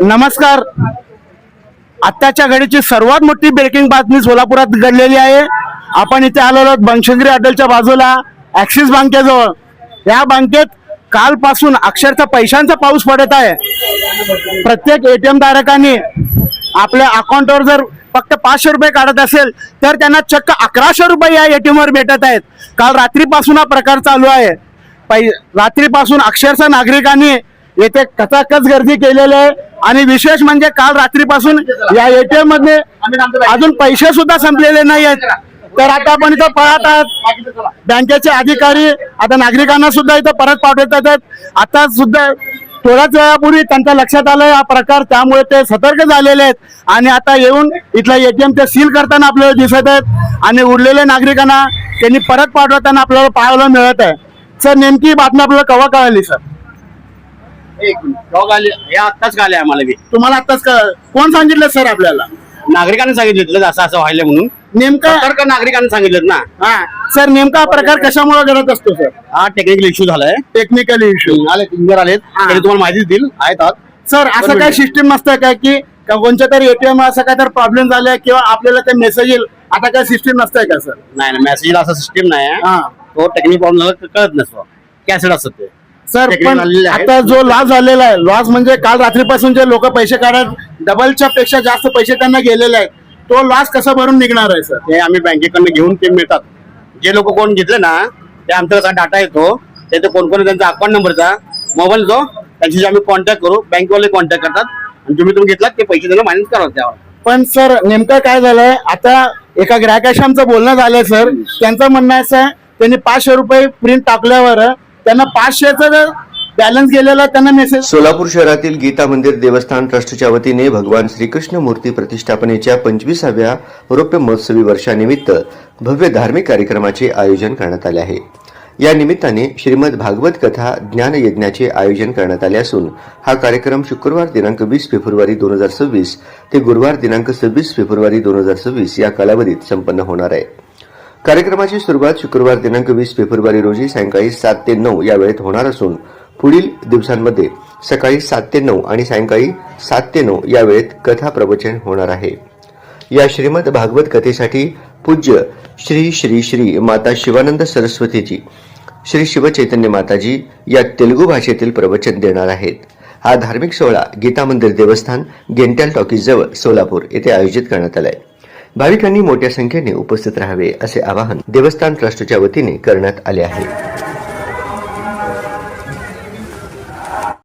नमस्कार. आत्ताच्या घडीची सर्वात मोठी ब्रेकिंग बातमी सोलापुरात घडलेली आहे. आपण इथे आलेलो आहोत बनशंकरी हॉटेलच्या बाजूला ऍक्सिस बँकेजवळ. या बँकेत कालपासून अक्षरशः पैशांचा पाऊस पडत आहे. प्रत्येक एटीएम धारकांनी आपल्या अकाउंटवर जर फक्त 500 रुपये काढत असेल तर त्यांना चक्क 1100 रुपये या एटीएम वर भेटत आहेत. काल रात्रीपासून हा प्रकार चालू आहे. रात्रीपासून अक्षरशः नागरिकांनी येथे कचाकच गर्दी केलेली आहे. आणि विशेष म्हणजे काल रात्रीपासून या एटीएम मध्ये अजून पैसे सुद्धा संपलेले नाही आहेत. तर आता आपण इथं पाहत आहात बँकेचे अधिकारी आता नागरिकांना सुद्धा इथं परत पाठवत आहेत. आता सुद्धा थोड्याच वेळापूर्वी त्यांच्या लक्षात आलं हा प्रकार, त्यामुळे ते सतर्क झालेले आहेत आणि आता येऊन इथला एटीएम ते सील करताना आपल्याला दिसत आहेत आणि उरलेल्या नागरिकांना त्यांनी परत पाठवताना आपल्याला पाहायला मिळत आहे. सर, नेमकी बातमी आपल्याला केव्हा कळाली सर? आत्ताच आले आम्हाला बी. तुम्हाला आत्ताच कोण सांगितलं सर? आपल्याला नागरिकांनी सांगितलं असं असं व्हायला म्हणून. नेमका सतर्क नागरिकांनी सांगितलं ना. हा सर, नेमका प्रकार कशामुळे घडत असतो सर? हा टेक्निकल इश्यू झालाय. टेक्निकल इश्यू आले इंजिनियर आलेत, ते तुम्हाला माहिती देतील. आहेत सर. असं काय सिस्टीम नसतं काय की कोणत्या तरी एटीएम असं काय तर प्रॉब्लेम झालाय किंवा आपल्याला ते मेसेज येईल, आता काय सिस्टीम नसतंय का सर? नाही ना, मेसेजला असं सिस्टीम नाही आहे. हा तो टेक्निकल प्रॉब्लेम झाला कळत नसतो. कॅसेट असतं ते सर. Technical पण झालेले आहेत. आता जो लॉस झालेला आहे, लॉस म्हणजे काल रात्रीपासून जे लोक पैसे काढत डबलच्या पेक्षा जास्त पैसे त्यांना गेलेले आहेत, तो लॉस कसा भरून निघणार आहे सर? ते आम्ही बँकेकडनं घेऊन ते मिळतात. जे लोक कोण घेतले ना ते आमचा डाटा येतो, ते कोण कोण त्यांचा अकाउंट नंबरचा मोबाईल जो त्यांच्याशी आम्ही कॉन्टॅक्ट करू. बँकवाले कॉन्टॅक्ट करतात आणि तुम्ही घेतलात ते पैसे त्यांना मायनस करावं त्यावर. पण सर, नेमकं काय झालंय, आता एका ग्राहकाशी आमचं बोलणं झालंय सर. त्यांचं म्हणणं असं आहे, त्यांनी 500 रुपये प्रिंट टाकल्यावर त्यांना 500चं बॅलन्स गेलेला त्यांना मेसेज. सोलापूर शहरातील गीता मंदिर देवस्थान ट्रस्टच्या वतीने भगवान श्रीकृष्ण मूर्ती प्रतिष्ठापनेच्या 25व्या रौप्य महोत्सवी वर्षानिमित्त भव्य धार्मिक कार्यक्रमाचे आयोजन करण्यात आले आहे. या निमित्ताने श्रीमद भागवत कथा ज्ञान यज्ञाचे आयोजन करण्यात आले असून हा कार्यक्रम शुक्रवार दिनांक 20 फेब्रुवारी 2026 ते गुरुवार दिनांक 26 फेब्रुवारी 2026 या कालावधीत संपन्न होणार आहे. कार्यक्रमाची सुरुवात शुक्रवार दिनांक 20 फेब्रुवारी रोजी सायंकाळी 7 ते 9 या वेळेत होणार असून पुढील दिवसांमध्ये सकाळी 7 ते 9 आणि सायंकाळी 7 ते 9 या वेळेत कथा प्रवचन होणार आहे. या श्रीमद भागवत कथेसाठी पूज्य श्री श्री श्री माता शिवानंद सरस्वतीजी श्री शिवचैतन्य माताजी या तेलुगू भाषेतील प्रवचन देणार आहेत. हा धार्मिक सोहळा गीता मंदिर देवस्थान गेंट्याल टॉकीज जवळ सोलापूर येथे आयोजित करण्यात आलाय. भाविकांनी मोठ्या संख्येने उपस्थित राहावे असे आवाहन देवस्थान ट्रस्टच्या वतीने करण्यात आले आहे.